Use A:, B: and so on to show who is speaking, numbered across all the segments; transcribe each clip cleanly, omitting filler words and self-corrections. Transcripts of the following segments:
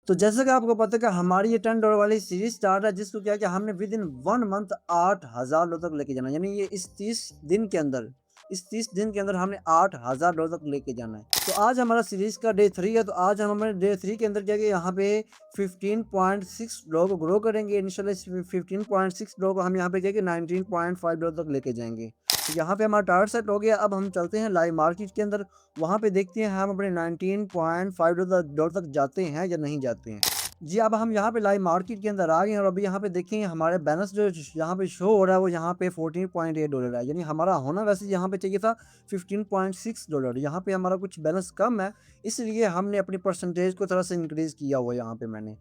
A: तो जैसा कि आपको पता है कि हमारी ये $10 वाली सीरीज़ स्टार्ट है, जिसको क्या है कि हमने विदिन 1 मंथ 8,000 लोगों तक लेके जाना है। यानी ये इस 30 दिन के अंदर हमने 8,000 लोगों तक लेके जाना है। तो आज हमारा सीरीज़ का डे 3 है, तो आज हम हमारे डे 3 के अंदर क्या है कि यहाँ पे 15.6 लोग ग्रो करेंगे। इंशाल्लाह इस 15.6 लोग हम यहाँ पे क्या है कि 19.5 लोग तक लेके जाएँगे। तो यहाँ पे हमारा टारगेट सेट हो गया। अब हम चलते हैं लाइव मार्केट के अंदर, वहाँ पे देखते हैं हम अपने 19.5 डॉलर तक जाते हैं या नहीं जाते हैं। जी, अब हम यहाँ पे लाइव मार्केट के अंदर आ गए हैं और अभी यहाँ पे देखेंगे हमारे बैलेंस जो यहाँ पे शो हो रहा है वो यहाँ पे $14.8 है। यानी हमारा होना वैसे यहाँ पे चाहिए था $15.6। यहाँ पे हमारा कुछ बैलेंस कम है, इसलिए हमने अपनी परसेंटेज को थोड़ा-सा इंक्रीज़ किया हुआ है यहाँ पे मैंने।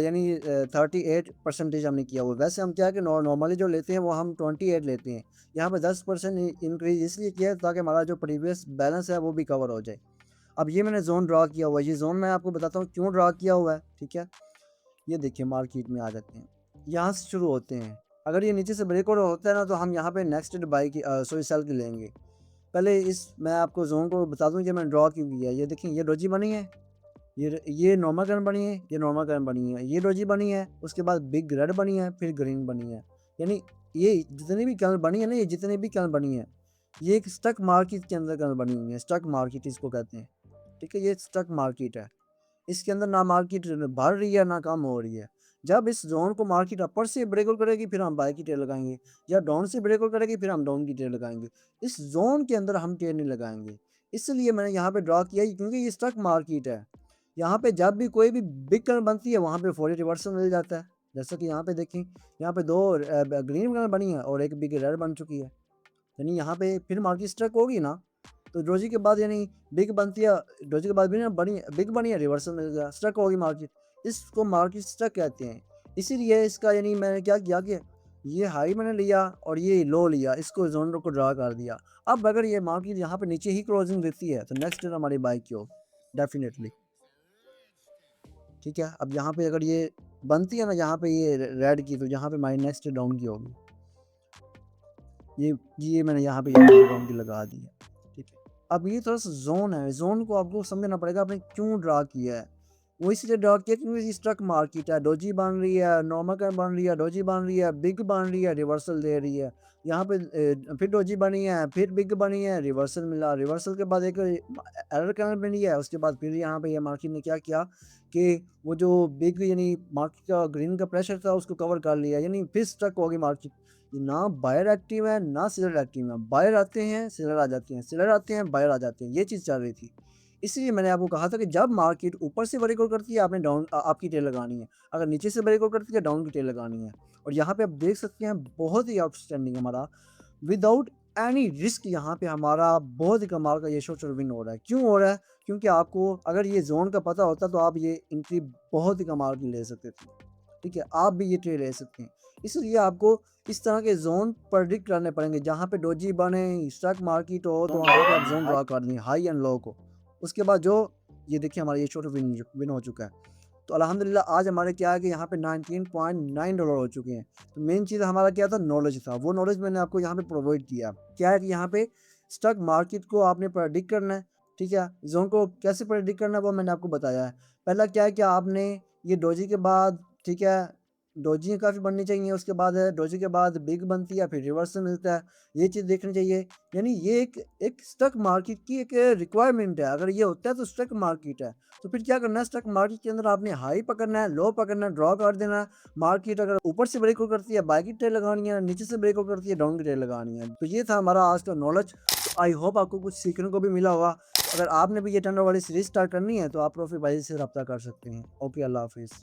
A: यानी 38% हमने किया हुआ है। वैसे हम क्या है कि नॉर्मली जो लेते हैं वो हम 28 लेते हैं। यहाँ पे 10% इंक्रीज़ इसलिए किया है ताकि हमारा जो प्रीवियस बैलेंस है वो भी कवर हो जाए। अब ये मैंने ज़ोन ड्रा किया हुआ है, ये ज़ोन मैं आपको बताता हूँ क्यों ड्रा किया हुआ है, ठीक है? ये देखिए मार्केट में आ जाते हैं, यहाँ से शुरू होते हैं। अगर ये नीचे से ब्रेकआउट होता है ना तो हम यहाँ पे नेक्स्ट बाई की सॉरी सेल की लेंगे। पहले इस मैं आपको ज़ोन को बता दूँ, ये मैंने ड्रा की हुई है। ये देखिए ये डोजी बनी है, ये नॉर्मल कैंडल बनी है, ये नॉर्मल कैंडल बनी है, ये डोजी बनी है, उसके बाद बिग रेड बनी है, फिर ग्रीन बनी है। यानी ये जितनी भी कैंडल बनी है ना, ये जितनी भी कैंडल बनी है, ये एक स्टॉक मार्केट के अंदर कैंडल बनी हुई है। स्टॉक मार्केट इसको कहते हैं, ठीक है? ये स्टॉक मार्केट है। इसके अंदर ना मार्केट बढ़ रही है ना कम हो रही है। जब इस ज़ोन को मार्केट अपर से ब्रेकआउट करेगी फिर हम बाय की ट्रेड लगाएँगे, या डाउन से ब्रेकआउट करेगी फिर हम डाउन की ट्रेड लगाएँगे। इस ज़ोन के अंदर हम ट्रेड नहीं लगाएँगे। इसलिए मैंने यहाँ पे ड्रा किया है क्योंकि ये स्टॉक मार्केट है। यहाँ पे जब भी कोई भी बिग कैंडल बनती है वहाँ पे फौरी रिवर्सल मिल जाता है। जैसा कि यहाँ पे देखें, यहाँ पे 2 ग्रीन कैंडल बनी है और एक बिग रेड बन चुकी है। यानी यहाँ पे फिर मार्केट स्ट्रक होगी ना, तो डोजी के बाद यानी बिग बनती है, डोजी के बाद भी ना बनी बिग बनी है, रिवर्सल मिल गया, स्ट्रक होगी मार्केट। इसको मार्केट स्ट्रक कहते हैं। इसीलिए इसका यानी मैंने क्या किया कि ये हाई मैंने लिया और ये लो लिया, इसको ज़ोन को ड्रा कर दिया। अब अगर ये मार्केट यहाँ पे नीचे ही क्लोजिंग देती है तो नेक्स्ट डे हमारी बाय की होगी, डेफिनिटली, ठीक है? अब यहाँ पे अगर ये बनती है ना यहाँ पे ये रेड की, तो यहाँ पे हमारी नेक्स्ट डाउन की होगी। ये मैंने यहाँ पे ये राउंड की लगा दी है, ठीक है। अब ये थोड़ा-सा ज़ोन है, ज़ोन को आपको समझना पड़ेगा आपने क्यों ड्रा किया है। वो इसलिए ड्रा किया क्योंकि ये स्टॉक मार्केट है, डोजी बन रही है, नॉर्मल कैप बन रही है, डोजी बन रही है, बिग बन रही है, रिवर्सल दे रही है। यहाँ पे फिर डोजी बनी है, फिर बिग बनी है, रिवर्सल मिला, रिवर्सल के बाद एक एरर कैंडल बनी है, उसके बाद फिर यहाँ पे ये मार्केट ने क्या किया कि वो जो बिग यानी मार्केट का ग्रीन का प्रेशर था उसको कवर कर लिया, यानी फिर स्टक हो गई मार्केट। ना बायर एक्टिव है, ना सेलर एक्टिव है। बायर आते हैं, सेलर आ जाते हैं, सेलर आते हैं, बायर आ जाते हैं। ये चीज़ चल रही थी। इसीलिए मैंने आपको कहा था कि जब मार्केट ऊपर से ब्रेकआउट करती है, आपने आपकी टेल लगानी है। अगर नीचे से ब्रेकआउट करती है, डाउन की टेल लगानी है। और यहाँ पे आप देख सकते हैं बहुत ही आउटस्टैंडिंग हमारा विदाउट एनी रिस्क यहाँ पे हमारा बहुत ही कमाल का ये शॉर्ट विन हो रहा है। क्यों हो रहा है? क्योंकि आपको अगर ये ज़ोन का पता होता तो आप ये एंट्री बहुत ही कमाल की ले सकते थे। ठीक है? आप भी ये ट्रेड ले सकते हैं। इसलिए आपको इस तरह के ज़ोन प्रेडिक्ट करने पड़ेंगे, जहाँ पे डोजी बने, स्टॉक मार्केट हो, तो वहाँ पे आप ज़ोन ड्रा कर दें, हाई एंड लो को। उसके बाद जो ये देखिए हमारा ये छोटा विन हो चुका है। तो अल्हम्दुलिल्लाह आज हमारे क्या है कि यहाँ पे $19.9 हो चुके हैं। तो मेन चीज़ हमारा क्या था, नॉलेज था। वो नॉलेज मैंने आपको यहाँ पे प्रोवाइड किया। क्या है कि यहाँ पे स्टॉक मार्केट को आपने प्रेडिक्ट करना है, ठीक है? ज़ोन को कैसे प्रेडिक्ट करना है वो मैंने आपको बताया है। पहला क्या है कि आपने ये डोजी के बाद, ठीक है, डोजियाँ काफ़ी बननी चाहिए, उसके बाद डोजी के बाद बिग बनती है, फिर रिवर्सल मिलता है, ये चीज़ देखनी चाहिए। यानी ये एक एक स्टॉक मार्केट की एक रिक्वायरमेंट है, अगर ये होता है तो स्टॉक मार्केट है। तो फिर क्या करना है, स्टॉक मार्केट के अंदर आपने हाई पकड़ना है, लो पकड़ना है, ड्रॉ कर देना है। मार्केट अगर ऊपर से ब्रेकआउट करती है, बाय की ट्रेड लगानी है, नीचे से ब्रेकआउट करती है, डाउन की ट्रेड लगानी है। तो ये था हमारा आज का नॉलेज। तो आई होप आपको कुछ सीखने को भी मिला होगा। अगर आपने भी ये 10 वाली सीरीज़ स्टार्ट करनी है तो आप प्रॉफिट भाई से रब्ता कर सकते हैं। ओके, अल्लाह हाफ़िज़।